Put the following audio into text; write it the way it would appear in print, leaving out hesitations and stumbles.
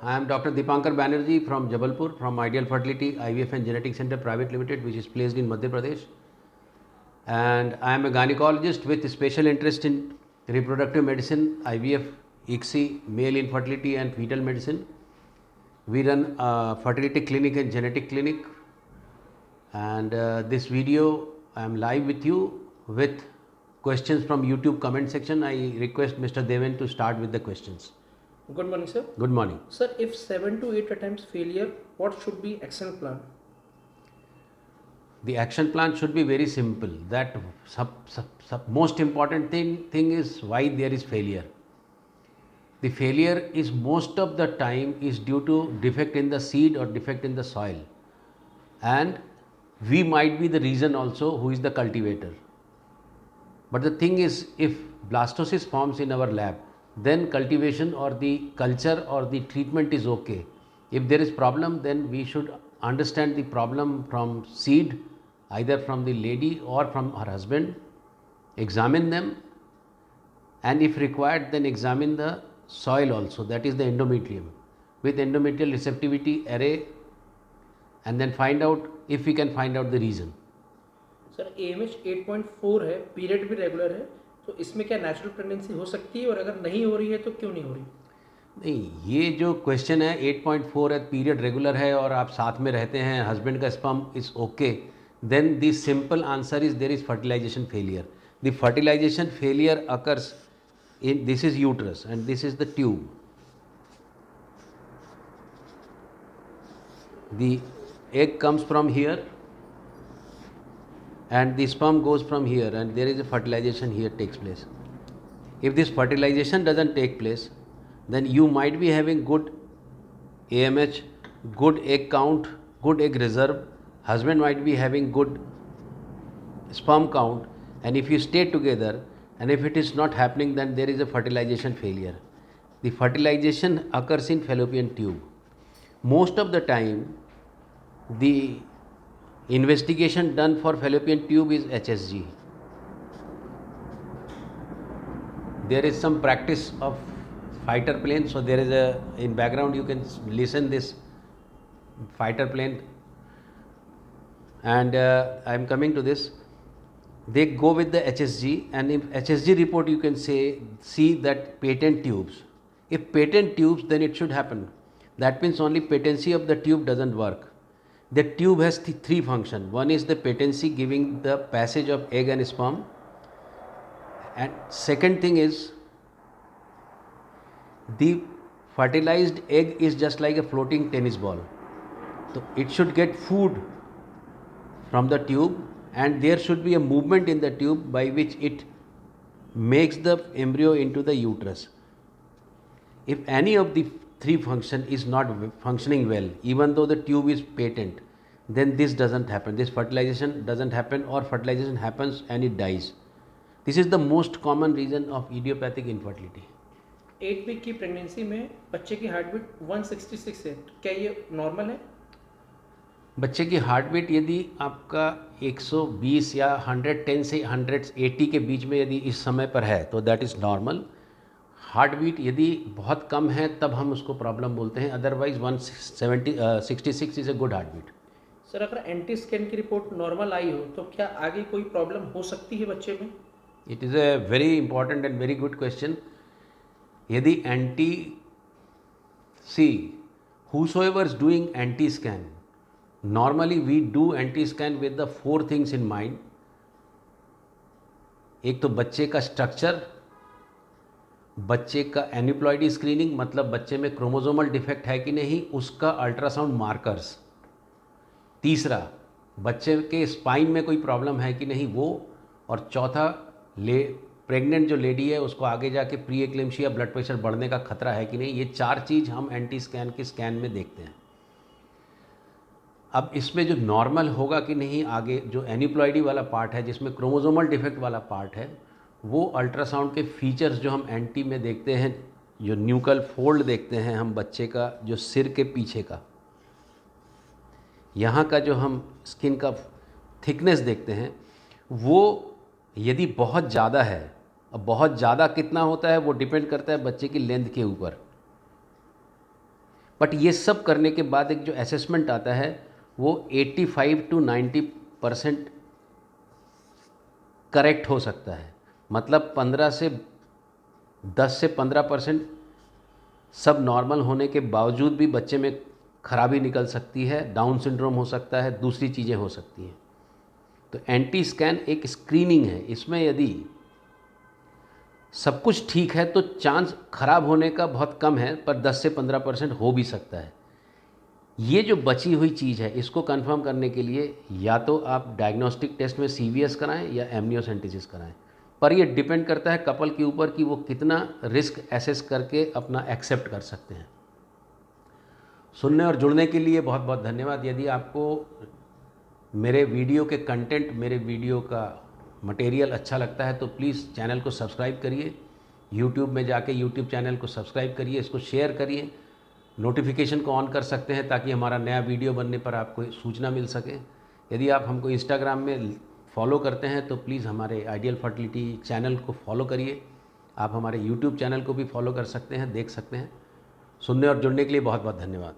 I am Dr. Dipankar Banerjee from Jabalpur, from Ideal Fertility IVF and Genetic Center Private Limited, which is placed in Madhya Pradesh. And I am a gynecologist with special interest in reproductive medicine, IVF, ICSI, male infertility and fetal medicine. We run a fertility clinic and genetic clinic. And this video, I am live with you with questions from YouTube comment section. I request Mr. Deven to start with the questions. Good morning, sir. Good morning. Sir, if 7 to 8 attempts failure, what should be action plan? The action plan should be very simple. That most important thing is why there is failure. The failure is most of the time is due to defect in the seed or defect in the soil, and we might be the reason also who is the cultivator. But the thing is, if blastocyst forms in our lab, then cultivation or the culture or the treatment is okay. If there is problem, then we should understand the problem from seed, either from the lady or from her husband, examine them, and if required, then examine the soil also, that is the endometrium, with endometrial receptivity array, and then find out if we can find out the reason. Sir AMH 8.4 है, period भी regular है, तो इसमें क्या natural pregnancy हो सकती है, और अगर नहीं हो रही है तो क्यों नहीं हो रही? नहीं, ये जो क्वेश्चन है 8.4 है, पीरियड रेगुलर है और आप साथ में रहते हैं, हस्बैंड का sperm is okay, then the simple answer is there is fertilization failure. The fertilization failure occurs in this is uterus and this is the tube. The egg comes from here and the sperm goes from here, and there is a fertilization here takes place. If this fertilization doesn't take place, then you might be having good AMH, good egg count, good egg reserve, husband might be having good sperm count, and if you stay together and if it is not happening, then there is a fertilization failure. The fertilization occurs in fallopian tube. Most of the time, the investigation done for fallopian tube is HSG. There is some practice of fighter plane, so there is a, in background you can listen this fighter plane, and I am coming to this. They go with the HSG, and in HSG report you can see that patent tubes. If patent tubes, then it should happen. That means only patency of the tube doesn't work. The tube has three functions. One is the patency, giving the passage of egg and sperm, and second thing is the fertilized egg is just like a floating tennis ball. So it should get food from the tube, and there should be a movement in the tube by which it makes the embryo into the uterus. If any of the three function is not functioning well, even though the tube is patent, then this doesn't happen. This fertilization doesn't happen, or fertilization happens and it dies. This is the most common reason of idiopathic infertility. 8 week की pregnancy में बच्चे की heart beat 166 है, क्या ये normal है? बच्चे की हार्ट बीट यदि आपका 120 या 110 से 180 के बीच में यदि इस समय पर है, तो that is normal. Heart beat यदि बहुत कम है तब हम उसको प्रॉब्लम बोलते हैं, otherwise 166 is a good heart beat. Sir, अगर एंटी स्कैन की रिपोर्ट नॉर्मल आई हो तो क्या आगे कोई प्रॉब्लम हो सकती है बच्चे में? It is a very important and very good question. यदि एंटी सी whosoever is doing anti scan, normally we do anti scan with the 4 things in mind. एक तो बच्चे का स्ट्रक्चर, बच्चे का एन्यूप्लॉइडी स्क्रीनिंग, मतलब बच्चे में क्रोमोसोमल डिफेक्ट है कि नहीं, उसका अल्ट्रासाउंड मार्कर्स. तीसरा, बच्चे के स्पाइन में कोई प्रॉब्लम है कि नहीं वो, और चौथा, प्रेग्नेंट जो लेडी है उसको आगे जाके प्री एक्लेम्शिया ब्लड प्रेशर बढ़ने का खतरा है कि नहीं. ये 4 चीज़ हम एंटी स्कैन के स्कैन में देखते हैं. अब इसमें जो नॉर्मल होगा कि नहीं, आगे जो एन्यूप्लॉइडी वाला पार्ट है जिसमें क्रोमोसोमल डिफेक्ट वाला पार्ट है, वो अल्ट्रासाउंड के फीचर्स जो हम एंटी में देखते हैं, जो न्यूकल फोल्ड देखते हैं हम बच्चे का, जो सिर के पीछे का, यहाँ का जो हम स्किन का थिकनेस देखते हैं, वो यदि बहुत ज़्यादा है, अब बहुत ज़्यादा कितना होता है वो डिपेंड करता है बच्चे की लेंथ के ऊपर, बट ये सब करने के बाद एक जो असेसमेंट आता है वो 85 to 90% करेक्ट हो सकता है। मतलब 10 से 15% सब नॉर्मल होने के बावजूद भी बच्चे में खराबी निकल सकती है, डाउन सिंड्रोम हो सकता है, दूसरी चीज़ें हो सकती हैं। तो एंटी स्कैन एक स्क्रीनिंग है, इसमें यदि सब कुछ ठीक है तो चांस खराब होने का बहुत कम है, पर 10 से 15% हो भी सकता है। ये जो बची हुई चीज़ है इसको कंफर्म करने के लिए या तो आप डायग्नोस्टिक टेस्ट में सीवीएस कराएं या एमनियोसेंटेसिस कराएं, पर ये डिपेंड करता है कपल के ऊपर कि वो कितना रिस्क एसेस करके अपना एक्सेप्ट कर सकते हैं। सुनने और जुड़ने के लिए बहुत बहुत धन्यवाद। यदि आपको मेरे वीडियो के कंटेंट, मेरे वीडियो का मटेरियल अच्छा लगता है तो प्लीज़ चैनल को सब्सक्राइब करिए। यूट्यूब में जाके यूट्यूब चैनल को सब्सक्राइब करिए, इसको शेयर करिए, नोटिफिकेशन को ऑन कर सकते हैं ताकि हमारा नया वीडियो बनने पर आपको सूचना मिल सके। यदि आप हमको इंस्टाग्राम में फॉलो करते हैं तो प्लीज़ हमारे आइडियल फर्टिलिटी चैनल को फॉलो करिए। आप हमारे यूट्यूब चैनल को भी फॉलो कर सकते हैं, देख सकते हैं। सुनने और जुड़ने के लिए बहुत बहुत धन्यवाद।